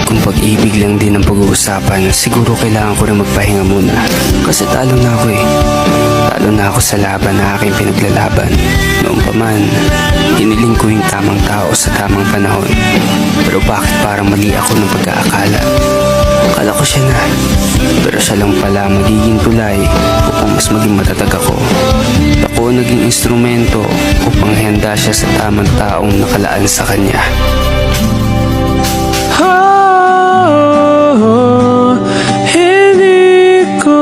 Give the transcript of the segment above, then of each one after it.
Kung pag-ibig lang din ang pag-uusapan, siguro kailangan ko rin magpahinga muna. Kasi talo na ako eh. Talo na ako sa laban na aking pinaglalaban. Noon pa man, hiniling ko yung tamang tao sa tamang panahon. Pero bakit parang mali ako ng pag-aakala? Akala ko siya na, pero siya lang pala magiging tulay upang mas maging matatag ako. Ako naging instrumento upang handa siya sa tamang taong nakalaan sa kanya. Hindi ko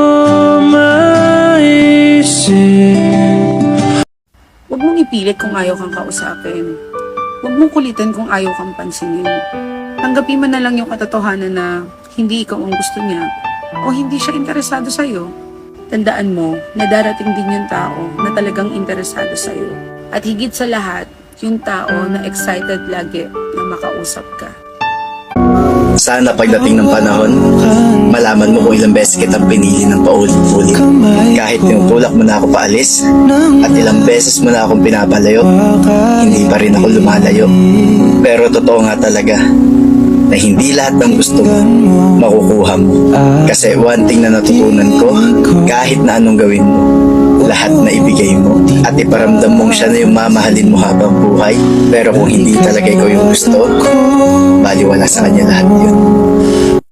maisip. Huwag mong ipilit kung ayaw kang kausapin. Huwag mong kulitin kung ayaw kang pansinin. Tanggapin mo na lang yung katotohanan na hindi ikaw ang gusto niya o hindi siya interesado sa'yo. Tandaan mo na darating din yung tao na talagang interesado sa'yo. At higit sa lahat, yung tao na excited lagi na makausap ka. Sana pagdating ng panahon, malaman mo kung ilang beses kitang pinili ng paulit-ulit. Kahit tinutulak mo na ako paalis, at ilang beses mo na akong pinapalayo, hindi pa rin ako lumalayo. Pero totoo nga talaga, na hindi lahat ng gusto mo, makukuha mo. Kasi one thing na natutunan ko, kahit na anong gawin mo, lahat na ibigay mo. At iparamdam mong siya na yung mamahalin mo habang buhay. Pero kung hindi talaga ikaw yung gusto, baliwala sa kanya lahat yun.